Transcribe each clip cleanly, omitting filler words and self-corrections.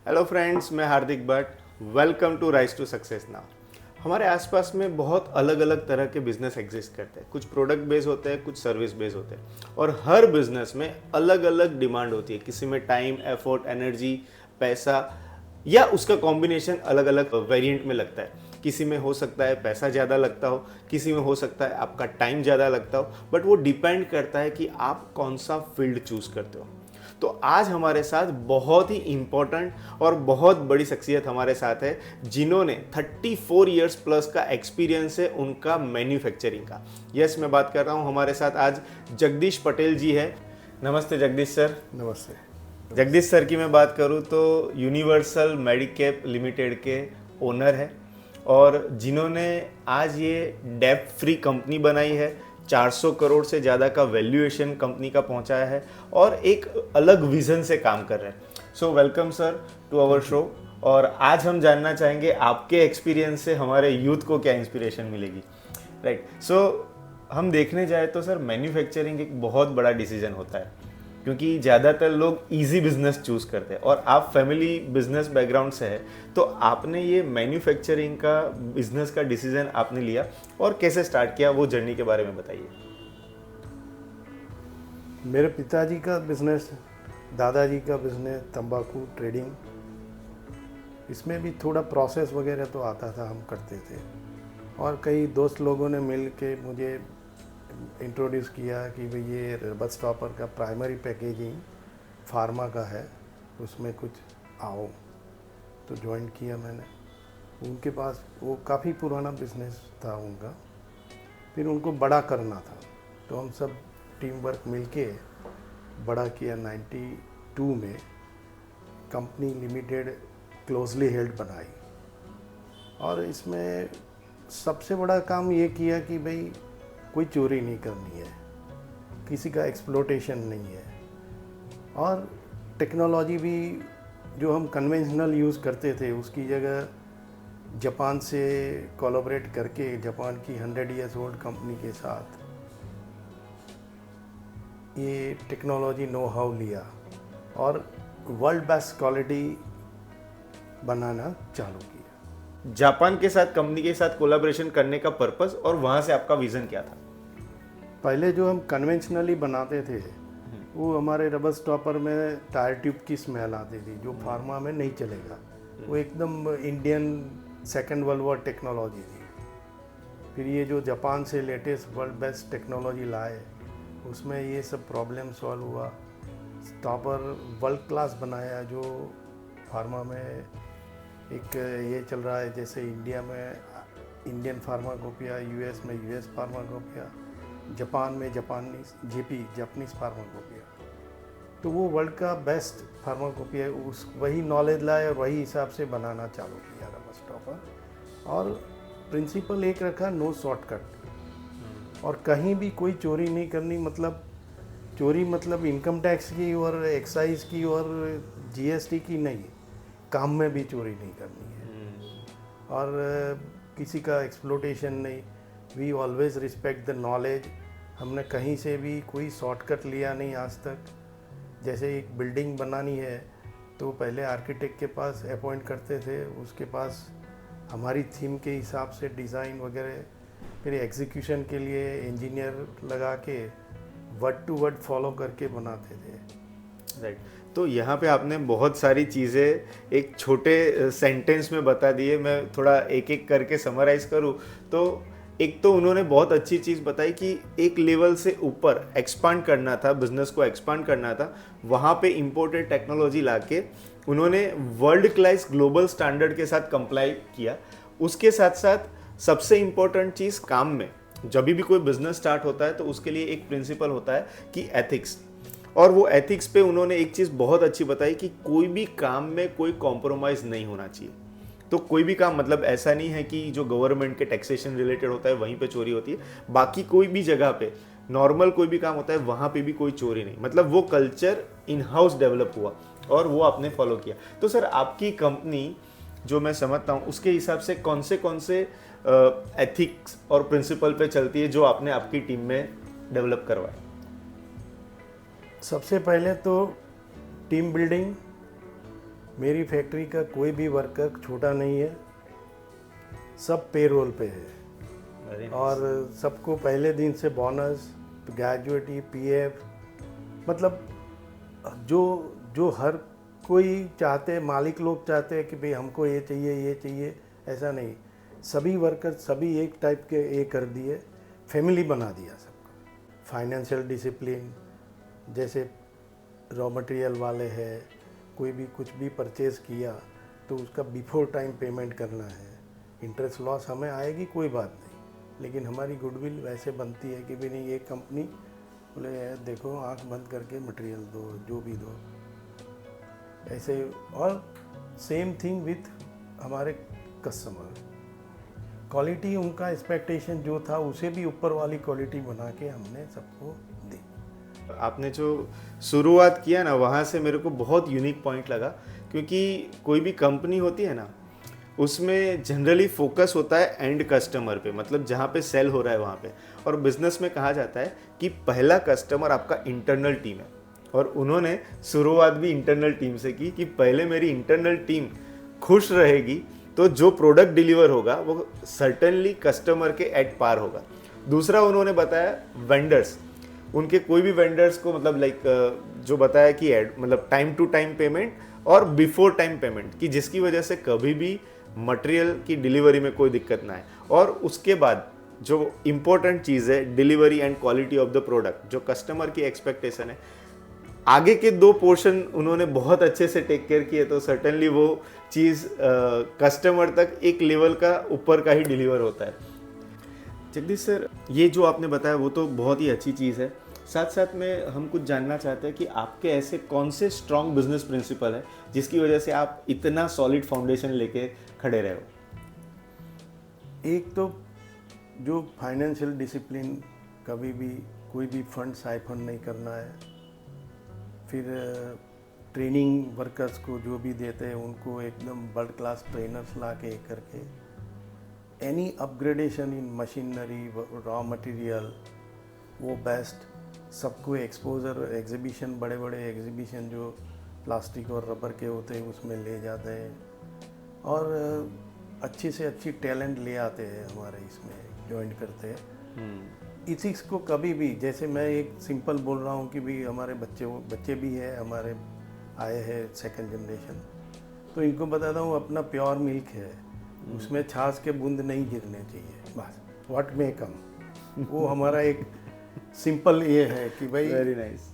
Hello friends, मैं Hardik Bhatt. Welcome to rise to success now. हमारे आसपास में बहुत अलग अलग तरह के बिजनेस एग्जिस्ट करते हैं। कुछ प्रोडक्ट बेस होते हैं, कुछ सर्विस बेस होते हैं, और हर बिजनेस में अलग अलग डिमांड होती है। किसी में टाइम, एफर्ट, एनर्जी, पैसा या उसका कॉम्बिनेशन अलग अलग वेरिएंट में लगता है। किसी में हो सकता है पैसा ज़्यादा लगता हो, किसी में हो सकता है आपका टाइम ज़्यादा लगता हो, बट वो डिपेंड करता है कि आप कौन सा फील्ड चूज करते हो। तो आज हमारे साथ बहुत ही इम्पोर्टेंट और बहुत बड़ी शख्सियत हमारे साथ है, जिन्होंने 34 इयर्स प्लस का एक्सपीरियंस है उनका मैन्युफैक्चरिंग का। यस, मैं बात कर रहा हूँ, हमारे साथ आज जगदीश पटेल जी है। नमस्ते जगदीश सर। नमस्ते। जगदीश सर की मैं बात करूँ तो यूनिवर्सल मेडिकैप लिमिटेड के ओनर है, और जिन्होंने आज ये डेब्ट फ्री कंपनी बनाई है। 400 करोड़ से ज़्यादा का वैल्यूएशन कंपनी का पहुंचाया है और एक अलग विजन से काम कर रहे हैं। So welcome sir to our show. और आज हम जानना चाहेंगे आपके एक्सपीरियंस से हमारे यूथ को क्या इंस्पिरेशन मिलेगी। राइट। सो हम देखने जाए तो सर, मैन्युफैक्चरिंग एक बहुत बड़ा डिसीजन होता है, क्योंकि ज़्यादातर लोग इजी बिजनेस चूज करते हैं, और आप फैमिली बिजनेस बैकग्राउंड से है, तो आपने ये मैन्युफैक्चरिंग का बिजनेस का डिसीजन आपने लिया और कैसे स्टार्ट किया, वो जर्नी के बारे में बताइए। मेरे पिताजी का बिजनेस, दादाजी का बिजनेस तंबाकू ट्रेडिंग, इसमें भी थोड़ा प्रोसेस वगैरह तो आता था, हम करते थे। और कई दोस्त लोगों ने मिल के मुझे इंट्रोड्यूस किया कि भाई ये रबर स्टॉपर का प्राइमरी पैकेजिंग फार्मा का है, उसमें कुछ आओ। तो ज्वाइन किया मैंने। उनके पास वो काफ़ी पुराना बिजनेस था उनका, फिर उनको बड़ा करना था, तो हम सब टीम वर्क मिलके बड़ा किया। 92 में कंपनी लिमिटेड क्लोजली हेल्ड बनाई, और इसमें सबसे बड़ा काम ये किया कि भाई कोई चोरी नहीं करनी है, किसी का एक्सप्लोटेशन नहीं है, और टेक्नोलॉजी भी जो हम कन्वेंशनल यूज़ करते थे उसकी जगह जापान से कोलैबोरेट करके, जापान की 100 इयर्स ओल्ड कंपनी के साथ ये टेक्नोलॉजी नो हाउ लिया और वर्ल्ड बेस्ट क्वालिटी बनाना चालू किया। जापान के साथ कंपनी के साथ कोलैबोरेशन करने का पर्पस और वहां से आपका विजन क्या था? पहले जो हम कन्वेंशनली बनाते थे वो हमारे रबर स्टॉपर में टायर ट्यूब की स्मेल आती थी, जो फार्मा में नहीं चलेगा। वो एकदम Indian second world war technology थी। फिर ये जो जापान से लेटेस्ट वर्ल्ड बेस्ट टेक्नोलॉजी लाए, उसमें ये सब प्रॉब्लम सॉल्व हुआ। स्टॉपर वर्ल्ड क्लास बनाया, जो फार्मा में एक ये चल रहा है, जैसे इंडिया में इंडियन फार्माकोपिया, यूएस में यूएस फार्माकोपिया, जापान में जापानीज फार्माकोपिया। तो वो वर्ल्ड का बेस्ट फार्माकोपिया, उस वही नॉलेज लाए और वही हिसाब से बनाना चालू किया रबर स्टॉपर। और प्रिंसिपल एक रखा, नो शॉर्टकट, और कहीं भी कोई चोरी नहीं करनी। मतलब चोरी मतलब इनकम टैक्स की और एक्साइज की और जीएसटी की नहीं, काम में भी चोरी नहीं करनी है, और किसी का एक्सप्लोटेशन नहीं। We always respect the knowledge. हमने कहीं से भी कोई शॉर्टकट लिया नहीं आज तक। जैसे एक बिल्डिंग बनानी है तो पहले आर्किटेक्ट के पास अपॉइंट करते थे, उसके पास हमारी थीम के हिसाब से डिज़ाइन वगैरह, फिर एग्जीक्यूशन के लिए इंजीनियर लगा के वर्ड टू वर्ड फॉलो करके बनाते थे। राइट। तो यहाँ पे आपने बहुत सारी चीज़ें एक छोटे सेंटेंस में बता दिए। मैं थोड़ा एक एक करके समराइज करूँ तो एक तो उन्होंने बहुत अच्छी चीज़ बताई कि एक लेवल से ऊपर एक्सपांड करना था, बिजनेस को एक्सपांड करना था, वहाँ पे इम्पोर्टेड टेक्नोलॉजी लाके उन्होंने वर्ल्ड क्लास ग्लोबल स्टैंडर्ड के साथ कंप्लाई किया। उसके साथ साथ सबसे इम्पोर्टेंट चीज़, काम में जब भी कोई बिजनेस स्टार्ट होता है तो उसके लिए एक प्रिंसिपल होता है कि एथिक्स, और वो एथिक्स पे उन्होंने एक चीज़ बहुत अच्छी बताई कि कोई भी काम में कोई कॉम्प्रोमाइज़ नहीं होना चाहिए। तो कोई भी काम, मतलब ऐसा नहीं है कि जो गवर्नमेंट के टैक्सेशन रिलेटेड होता है वहीं पे चोरी होती है, बाकी कोई भी जगह पे नॉर्मल कोई भी काम होता है वहाँ पे भी कोई चोरी नहीं। मतलब वो कल्चर इन हाउस डेवलप हुआ और वो आपने फॉलो किया। तो सर, आपकी कंपनी जो मैं समझता हूँ उसके हिसाब से कौन से एथिक्स और प्रिंसिपल पे चलती है जो आपने आपकी टीम में डेवलप करवाए? सबसे पहले तो टीम बिल्डिंग, मेरी फैक्ट्री का कोई भी वर्कर छोटा नहीं है, सब पेरोल पे है और सबको पहले दिन से बोनस, ग्रेजुएटी, पीएफ, मतलब जो जो हर कोई चाहते, मालिक लोग चाहते हैं कि भाई हमको ये चाहिए, ऐसा नहीं। सभी वर्कर सभी एक टाइप के ये कर दिए, फैमिली बना दिया सबको। फाइनेंशियल डिसिप्लिन, जैसे रॉ मटेरियल वाले हैं, कोई भी कुछ भी परचेज किया तो उसका बिफोर टाइम पेमेंट करना है। इंटरेस्ट लॉस हमें आएगी कोई बात नहीं, लेकिन हमारी गुडविल वैसे बनती है कि भी नहीं, ये कंपनी बोले देखो आंख बंद करके मटेरियल दो, जो भी दो ऐसे। और सेम थिंग विथ हमारे कस्टमर, क्वालिटी उनका एक्सपेक्टेशन जो था उसे भी ऊपर वाली क्वालिटी बना के हमने सबको दी। आपने जो शुरुआत किया ना, वहाँ से मेरे को बहुत यूनिक पॉइंट लगा, क्योंकि कोई भी कंपनी होती है ना, उसमें जनरली फोकस होता है एंड कस्टमर पे, मतलब जहाँ पे सेल हो रहा है वहाँ पे। और बिजनेस में कहा जाता है कि पहला कस्टमर आपका इंटरनल टीम है, और उन्होंने शुरुआत भी इंटरनल टीम से की कि पहले मेरी इंटरनल टीम खुश रहेगी तो जो प्रोडक्ट डिलीवर होगा वो सर्टेनली कस्टमर के एट पार होगा। दूसरा उन्होंने बताया वेंडर्स, उनके कोई भी वेंडर्स को मतलब लाइक जो बताया कि मतलब टाइम टू टाइम पेमेंट और बिफोर टाइम पेमेंट, कि जिसकी वजह से कभी भी मटेरियल की डिलीवरी में कोई दिक्कत ना आए। और उसके बाद जो इम्पोर्टेंट चीज़ है, delivery and quality of the product, जो कस्टमर की एक्सपेक्टेशन है, आगे के 2 पोर्शन उन्होंने बहुत अच्छे से टेक केयर किए, तो सर्टेनली वो चीज़ कस्टमर तक एक लेवल का ऊपर का ही डिलीवर होता है। जगदीश सर, ये जो आपने बताया वो तो बहुत ही अच्छी चीज़ है। साथ साथ में हम कुछ जानना चाहते हैं कि आपके ऐसे कौन से स्ट्रॉन्ग बिजनेस प्रिंसिपल है जिसकी वजह से आप इतना सॉलिड फाउंडेशन लेके खड़े रहे हो। एक तो जो फाइनेंशियल डिसिप्लिन, कभी भी कोई भी फंड साइफन नहीं करना है। फिर ट्रेनिंग वर्कर्स को जो भी देते हैं उनको एकदम वर्ल्ड क्लास ट्रेनर्स ला के करके, एनी अपग्रेडेशन इन मशीनरी, रॉ मटेरियल, वो बेस्ट। सबको एक्सपोजर, एग्जीबिशन, बड़े बड़े एग्जीबिशन जो प्लास्टिक और रबर के होते हैं उसमें ले जाते हैं, और अच्छी से अच्छी टैलेंट ले आते हैं हमारे इसमें ज्वाइन करते हैं। इथिक्स को कभी भी, जैसे मैं एक सिंपल बोल रहा हूँ कि भी हमारे बच्चे भी है, हमारे आए हैं सेकंड जनरेशन, तो इनको बताता हूँ अपना प्योर मिल्क है, उसमें छाछ के बूंद नहीं गिरने चाहिए, बस व्हाट मे कम। वो हमारा एक सिंपल ये है कि भाई वेरी नाइस,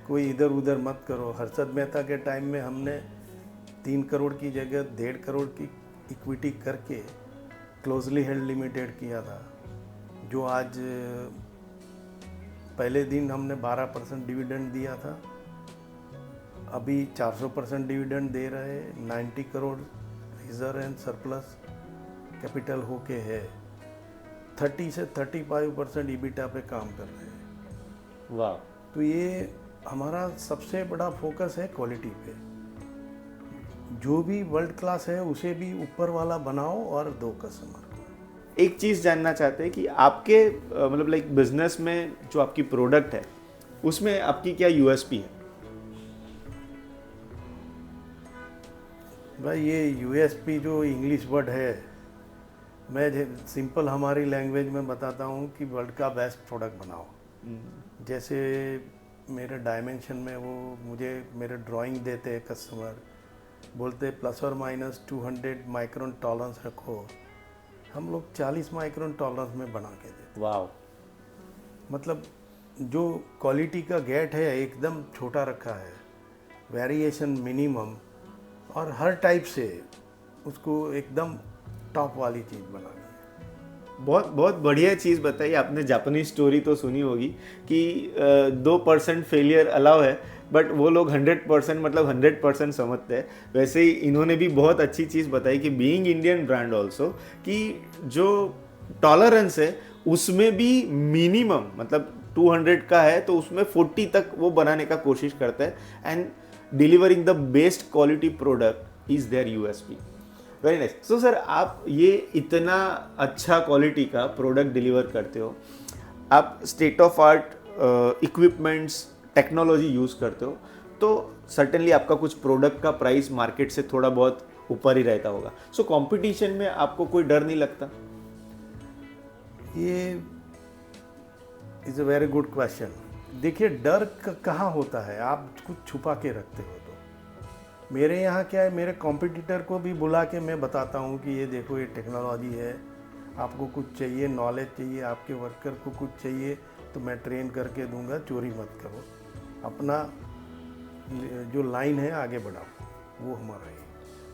कोई इधर उधर मत करो। हर्षद मेहता के टाइम में हमने 3 करोड़ की जगह 1.5 करोड़ की इक्विटी करके क्लोजली हेल्ड लिमिटेड किया था, जो आज पहले दिन हमने 12% डिविडेंड दिया था, अभी 400% डिविडेंड दे रहे हैं। 90 crore reserve and surplus capital होके है, 30 से 35% ईबिटा पे काम कर रहे हैं। वाह। तो ये हमारा सबसे बड़ा फोकस है क्वालिटी पे। जो भी वर्ल्ड क्लास है उसे भी ऊपर वाला बनाओ और दो कस्टमर को। एक चीज़ जानना चाहते हैं कि आपके मतलब लाइक बिजनेस में जो आपकी प्रोडक्ट है उसमें आपकी क्या यूएसपी है? भाई ये यूएसपी जो इंग्लिश वर्ड है, मैं सिंपल हमारी लैंग्वेज में बताता हूँ कि वर्ल्ड का बेस्ट प्रोडक्ट बनाओ। जैसे मेरे डायमेंशन में वो मुझे मेरे ड्राइंग देते हैं कस्टमर, बोलते प्लस और माइनस 200 माइक्रोन टॉलरेंस रखो, हम लोग 40 माइक्रोन टॉलरेंस में बना के देते। वाह। मतलब जो क्वालिटी का गेट है एकदम छोटा रखा है, वेरिएशन मिनिमम, और हर टाइप से उसको एकदम टॉप वाली चीज़ बनानी है। बहुत बहुत बढ़िया चीज़ बताई आपने। जापानीज स्टोरी तो सुनी होगी कि 2% फेलियर अलाउ है, बट वो लोग 100% मतलब 100% समझते हैं। वैसे ही इन्होंने भी बहुत अच्छी चीज़ बताई कि बीइंग इंडियन ब्रांड ऑल्सो, कि जो टॉलरेंस है उसमें भी मिनिमम मतलब 200 का है तो उसमें 40 तक वो बनाने का कोशिश करते हैं, and delivering the best quality product is their USP. Very nice. So sir, आप ये इतना अच्छा क्वालिटी का प्रोडक्ट डिलीवर करते हो, आप state of art equipments technology use करते हो, तो सर्टेनली आपका कुछ प्रोडक्ट का प्राइस मार्केट से थोड़ा बहुत ऊपर ही रहता होगा। सो कंपटीशन में आपको कोई डर नहीं लगता? ये is a very good question. देखिए, डर कहाँ होता है, आप कुछ छुपा के रखते हो तो। मेरे यहाँ क्या है, मेरे कॉम्पिटिटर को भी बुला के मैं बताता हूँ कि ये देखो, ये टेक्नोलॉजी है, आपको कुछ चाहिए, नॉलेज चाहिए, आपके वर्कर को कुछ चाहिए तो मैं ट्रेन करके दूंगा, चोरी मत करो, अपना जो लाइन है आगे बढ़ाओ, वो हमारा है।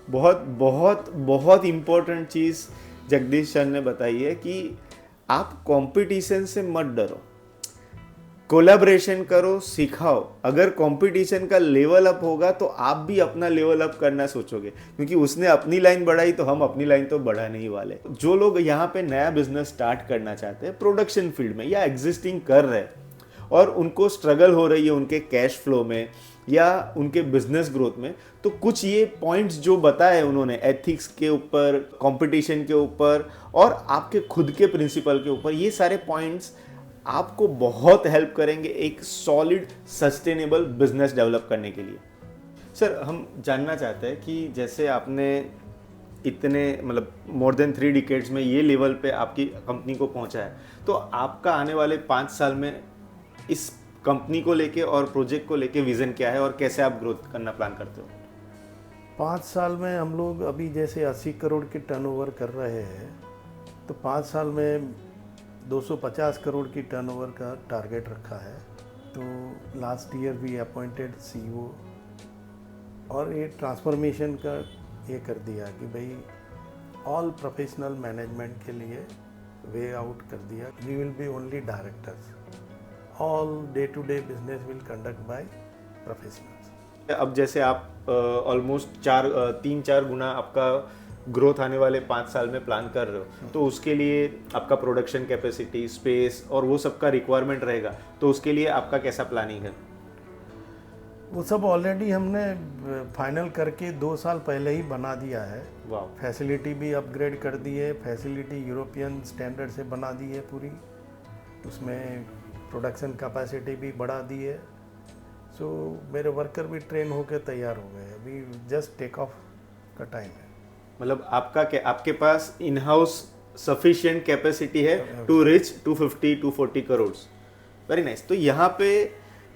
बहुत बहुत बहुत इम्पोर्टेंट चीज़ जगदीश सर ने बताई है कि आप कंपटीशन से मत डरो, कोलैबोरेशन करो, सिखाओ। अगर कंपटीशन का लेवल अप होगा तो आप भी अपना लेवल अप करना सोचोगे, क्योंकि उसने अपनी लाइन बढ़ाई तो हम अपनी लाइन तो बढ़ाने ही वाले। जो लोग यहाँ पे नया बिजनेस स्टार्ट करना चाहते हैं प्रोडक्शन फील्ड में या एग्जिस्टिंग कर रहे हैं और उनको स्ट्रगल हो रही है उनके कैश फ्लो में या उनके बिजनेस ग्रोथ में, तो कुछ ये पॉइंट्स जो बताए उन्होंने एथिक्स के ऊपर, कंपटीशन के ऊपर और आपके खुद के प्रिंसिपल के ऊपर, ये सारे पॉइंट्स आपको बहुत हेल्प करेंगे एक सॉलिड सस्टेनेबल बिजनेस डेवलप करने के लिए। सर, हम जानना चाहते हैं कि जैसे आपने इतने मतलब मोर देन 3 डिकेड्स में ये लेवल पे आपकी कंपनी को पहुंचा है, तो आपका आने वाले 5 साल में इस कंपनी को लेके और प्रोजेक्ट को लेके विजन क्या है और कैसे आप ग्रोथ करना प्लान करते हो? 5 साल में हम लोग अभी जैसे 80 करोड़ की टर्नओवर कर रहे हैं, तो 5 साल में 250 करोड़ की टर्नओवर का टारगेट रखा है। तो last year we appointed CEO और ये ट्रांसफॉर्मेशन का ये कर दिया कि भाई ऑल प्रोफेशनल मैनेजमेंट के लिए वे आउट कर दिया। We will be only directors, all day to day business will conduct by professionals. अब जैसे आप ऑलमोस्ट 3-4 गुना आपका ग्रोथ आने वाले 5 साल में प्लान कर रहे हो, तो उसके लिए आपका प्रोडक्शन कैपेसिटी, स्पेस और वो सब का रिक्वायरमेंट रहेगा, तो उसके लिए आपका कैसा प्लानिंग है? वो सब ऑलरेडी हमने फाइनल करके 2 साल पहले ही बना दिया है। वाह। फैसिलिटी भी अपग्रेड कर दी है, फैसिलिटी यूरोपियन स्टैंडर्ड से बना दी है पूरी, उसमें प्रोडक्शन कैपेसिटी भी बढ़ा दी है। सो मेरे वर्कर भी ट्रेन होकर तैयार हो गए, अभी जस्ट टेक ऑफ का टाइम है। मतलब आपके पास इन हाउस सफिशिएंट कैपेसिटी है to reach 250-240 crore. Very nice. तो यहाँ पे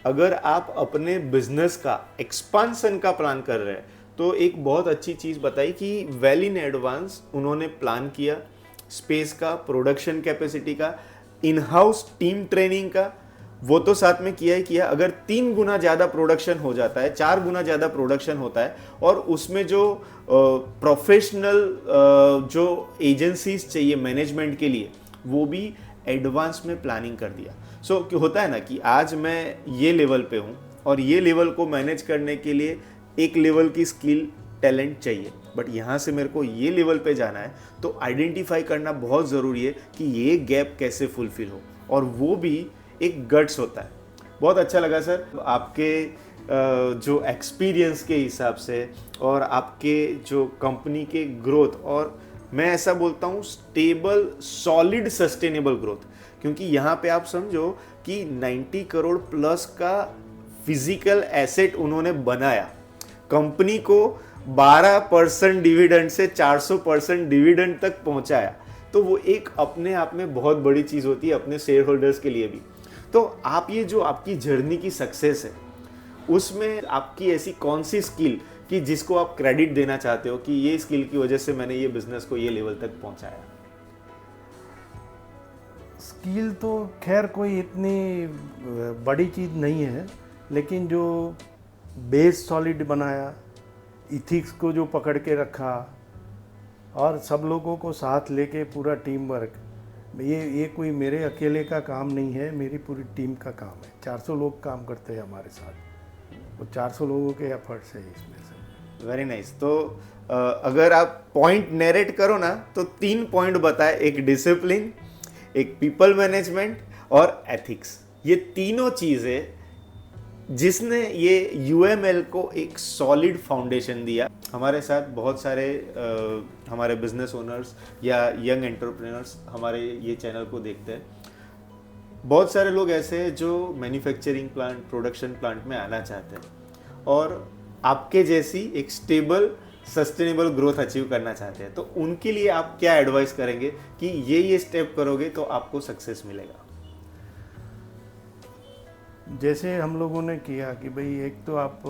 अगर आप अपने बिजनेस का एक्सपांशन का प्लान कर रहे हैं, तो एक बहुत अच्छी चीज़ बताई कि वेल इन एडवांस उन्होंने प्लान किया स्पेस का, प्रोडक्शन कैपेसिटी का, इन हाउस टीम ट्रेनिंग का, वो तो साथ में किया ही किया। अगर 3 गुना ज़्यादा प्रोडक्शन हो जाता है, 4 गुना ज़्यादा प्रोडक्शन होता है और उसमें जो प्रोफेशनल जो एजेंसीज चाहिए मैनेजमेंट के लिए, वो भी एडवांस में प्लानिंग कर दिया। सो क्या होता है ना कि आज मैं ये लेवल पे हूँ और ये लेवल को मैनेज करने के लिए एक लेवल की स्किल टैलेंट चाहिए, बट यहाँ से मेरे को ये लेवल पे जाना है, तो आइडेंटिफाई करना बहुत ज़रूरी है कि ये गैप कैसे फुलफिल हो, और वो भी एक गट्स होता है। बहुत अच्छा लगा सर आपके जो एक्सपीरियंस के हिसाब से और आपके जो कंपनी के ग्रोथ, और मैं ऐसा बोलता हूँ स्टेबल सॉलिड सस्टेनेबल ग्रोथ, क्योंकि यहाँ पे आप समझो कि 90 करोड़ प्लस का फिजिकल एसेट उन्होंने बनाया, कंपनी को 12% डिविडेंड से 400% डिविडेंड तक पहुंचाया, तो वो एक अपने आप में बहुत बड़ी चीज़ होती है अपने शेयर होल्डर्स के लिए भी। तो आप ये जो आपकी जर्नी की सक्सेस है, उसमें आपकी ऐसी कौन सी स्किल कि जिसको आप क्रेडिट देना चाहते हो कि ये स्किल की वजह से मैंने ये बिजनेस को ये लेवल तक पहुंचाया? स्किल तो खैर कोई इतनी बड़ी चीज़ नहीं है, लेकिन जो बेस सॉलिड बनाया, इथिक्स को जो पकड़ के रखा और सब लोगों को साथ लेके पूरा टीम वर्क, ये कोई मेरे अकेले का काम नहीं है, मेरी पूरी टीम का काम है। 400 लोग काम करते हैं हमारे साथ, वो 400 लोगों के एफर्ट्स है इसमें से। Very nice. तो अगर आप पॉइंट नरेट करो ना, तो 3 पॉइंट बताए, एक डिसिप्लिन, एक पीपल मैनेजमेंट और एथिक्स। ये तीनों चीज़ें जिसने ये यूएमएल को एक सॉलिड फाउंडेशन दिया। हमारे साथ बहुत सारे हमारे बिजनेस ओनर्स या यंग एंटरप्रेन्योर्स हमारे ये चैनल को देखते हैं। बहुत सारे लोग ऐसे हैं जो मैन्युफैक्चरिंग प्लांट, प्रोडक्शन प्लांट में आना चाहते हैं, और आपके जैसी एक स्टेबल सस्टेनेबल ग्रोथ अचीव करना चाहते हैं, तो उनके लिए आप क्या एडवाइस करेंगे कि ये स्टेप करोगे तो आपको सक्सेस मिलेगा? जैसे हम लोगों ने किया कि भाई एक तो आप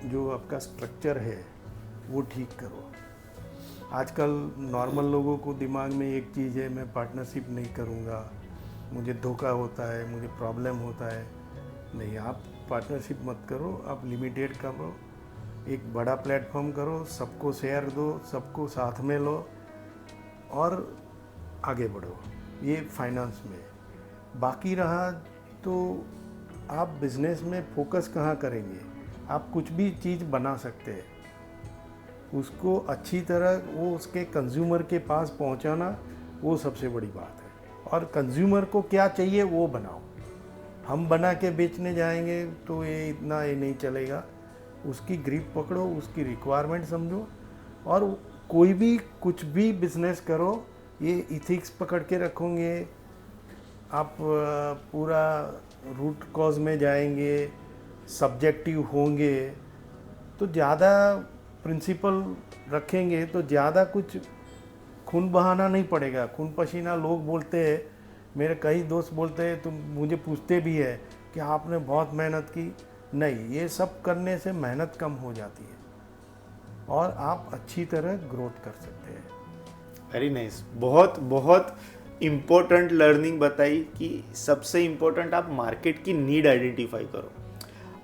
जो आपका स्ट्रक्चर है वो ठीक करो। आजकल नॉर्मल लोगों को दिमाग में एक चीज़ है, मैं पार्टनरशिप नहीं करूँगा, मुझे धोखा होता है, मुझे प्रॉब्लम होता है। नहीं, आप पार्टनरशिप मत करो, आप लिमिटेड करो, एक बड़ा प्लेटफॉर्म करो, सबको शेयर दो, सबको साथ में लो और आगे बढ़ो। ये फाइनेंस में। बाकी रहा तो आप बिजनेस में फोकस कहाँ करेंगे? आप कुछ भी चीज़ बना सकते हैं, उसको अच्छी तरह वो उसके कंज्यूमर के पास पहुँचाना, वो सबसे बड़ी बात है। और कंज्यूमर को क्या चाहिए वो बनाओ। हम बना के बेचने जाएंगे तो ये इतना ये नहीं चलेगा। उसकी ग्रिप पकड़ो, उसकी रिक्वायरमेंट समझो, और कोई भी कुछ भी बिजनेस करो, ये इथिक्स पकड़ के रखोगे, आप पूरा रूट कॉज में जाएंगे, सब्जेक्टिव होंगे, तो ज़्यादा प्रिंसिपल रखेंगे तो ज़्यादा कुछ खून बहाना नहीं पड़ेगा। खून पसीना लोग बोलते हैं, मेरे कई दोस्त बोलते हैं, तुम मुझे पूछते भी है कि आपने बहुत मेहनत की। नहीं, ये सब करने से मेहनत कम हो जाती है और आप अच्छी तरह ग्रोथ कर सकते हैं। Very nice. बहुत बहुत इम्पोर्टेंट लर्निंग बताई कि सबसे इम्पोर्टेंट आप मार्केट की नीड आइडेंटिफाई करो।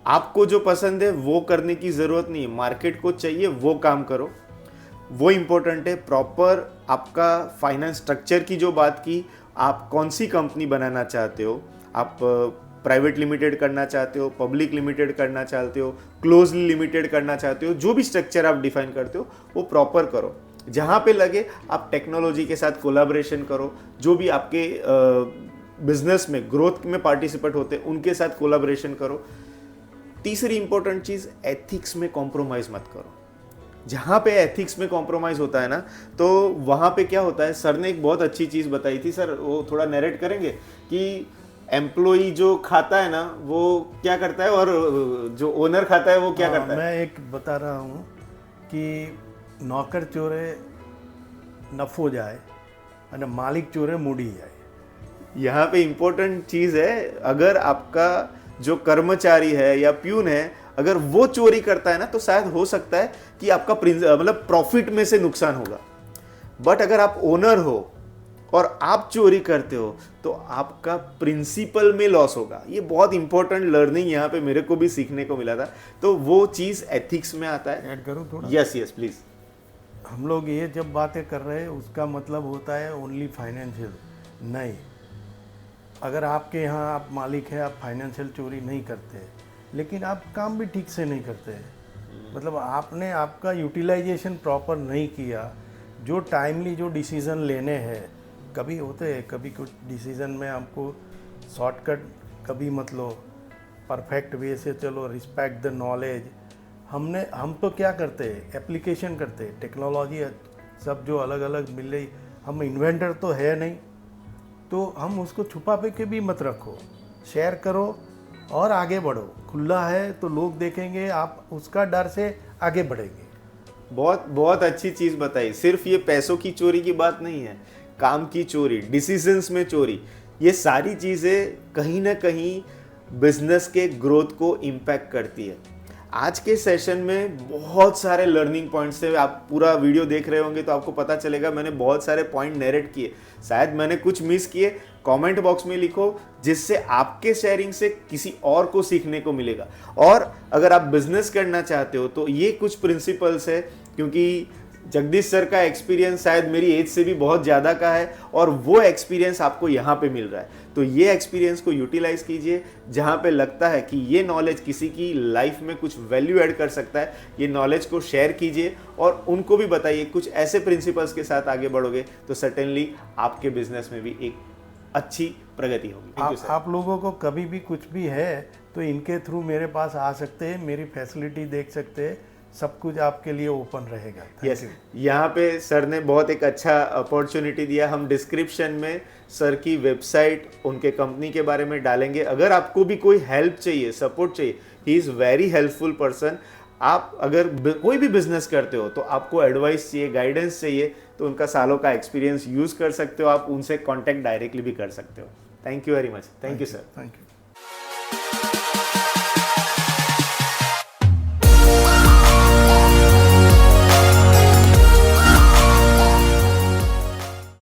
आपको जो पसंद है वो करने की ज़रूरत नहीं है, मार्केट को चाहिए वो काम करो, वो इम्पोर्टेंट है। प्रॉपर आपका फाइनेंस स्ट्रक्चर की जो बात की, आप कौन सी कंपनी बनाना चाहते हो, आप प्राइवेट लिमिटेड करना चाहते हो, पब्लिक लिमिटेड करना चाहते हो, क्लोजली लिमिटेड करना चाहते हो, जो भी स्ट्रक्चर आप डिफाइन करते हो वो प्रॉपर करो। जहाँ पे लगे आप टेक्नोलॉजी के साथ कोलैबोरेशन करो, जो भी आपके बिजनेस में ग्रोथ में पार्टिसिपेट होते हैं उनके साथ कोलैबोरेशन करो। तीसरी इंपॉर्टेंट चीज़, एथिक्स में कॉम्प्रोमाइज़ मत करो। जहाँ पे एथिक्स में कॉम्प्रोमाइज़ होता है ना, तो वहाँ पे क्या होता है, सर ने एक बहुत अच्छी चीज़ बताई थी, सर वो थोड़ा नरेट करेंगे कि एम्प्लॉई जो खाता है ना वो क्या करता है और जो ओनर खाता है वो क्या करता है? मैं एक बता रहा हूँ कि नौकर चोरे नफो जाए और मालिक चोरे मुड़ी जाए। यहाँ पे इम्पोर्टेंट चीज़ है, अगर आपका जो कर्मचारी है या प्यून है, अगर वो चोरी करता है ना, तो शायद हो सकता है कि आपका मतलब प्रॉफिट में से नुकसान होगा। बट अगर आप ओनर हो और आप चोरी करते हो तो आपका प्रिंसिपल में लॉस होगा। ये बहुत इंपॉर्टेंट लर्निंग यहाँ पे मेरे को भी सीखने को मिला था। तो वो चीज़ एथिक्स में आता है। ऐड करूँ थोड़ा? Yes yes please. हम लोग ये जब बातें कर रहे हैं उसका मतलब होता है ओनली फाइनेंशियल नहीं। अगर आपके यहाँ आप मालिक है, आप फाइनेंशियल चोरी नहीं करते, लेकिन आप काम भी ठीक से नहीं करते, मतलब आपने आपका यूटिलाइजेशन प्रॉपर नहीं किया। जो टाइमली जो डिसीज़न लेने हैं, कभी होते हैं, कभी कुछ डिसीज़न में आपको शॉर्टकट कभी मत लो, परफेक्ट वे से चलो, रिस्पेक्ट द नॉलेज। हम तो क्या करते हैं, एप्लीकेशन करते हैं, टेक्नोलॉजी सब जो अलग अलग मिल रही, हम इन्वेंटर तो है नहीं, तो हम उसको छुपा पे के भी मत रखो, शेयर करो और आगे बढ़ो। खुला है तो लोग देखेंगे, आप उसका डर से आगे बढ़ेंगे। बहुत बहुत अच्छी चीज़ बताई। सिर्फ ये पैसों की चोरी की बात नहीं है, काम की चोरी, डिसीजंस में चोरी, ये सारी चीज़ें कहीं ना कहीं बिजनेस के ग्रोथ को इम्पैक्ट करती है। आज के सेशन में बहुत सारे लर्निंग पॉइंट्स थे। आप पूरा वीडियो देख रहे होंगे तो आपको पता चलेगा मैंने बहुत सारे पॉइंट नरेट किए। शायद मैंने कुछ मिस किए, कमेंट बॉक्स में लिखो, जिससे आपके शेयरिंग से किसी और को सीखने को मिलेगा। और अगर आप बिजनेस करना चाहते हो तो ये कुछ प्रिंसिपल्स है, क्योंकि जगदीश सर का एक्सपीरियंस शायद मेरी एज से भी बहुत ज़्यादा का है और वो एक्सपीरियंस आपको यहाँ पे मिल रहा है। तो ये एक्सपीरियंस को यूटिलाइज कीजिए। जहाँ पे लगता है कि ये नॉलेज किसी की लाइफ में कुछ वैल्यू ऐड कर सकता है, ये नॉलेज को शेयर कीजिए और उनको भी बताइए। कुछ ऐसे प्रिंसिपल्स के साथ आगे बढ़ोगे तो सर्टेनली आपके बिजनेस में भी एक अच्छी प्रगति होगी। आप लोगों को कभी भी कुछ भी है तो इनके थ्रू मेरे पास आ सकते हैं, मेरी फैसिलिटी देख सकते हैं, सब कुछ आपके लिए ओपन रहेगा। यस, यहाँ पे सर ने बहुत एक अच्छा अपॉर्चुनिटी दिया। हम डिस्क्रिप्शन में सर की वेबसाइट, उनके कंपनी के बारे में डालेंगे। अगर आपको भी कोई हेल्प चाहिए, सपोर्ट चाहिए, he is very helpful person. आप अगर कोई भी बिजनेस करते हो तो आपको एडवाइस चाहिए, गाइडेंस चाहिए, तो उनका सालों का एक्सपीरियंस यूज़ कर सकते हो। आप उनसे कॉन्टैक्ट डायरेक्टली भी कर सकते हो। Thank you very much. Thank you sir. Thank you.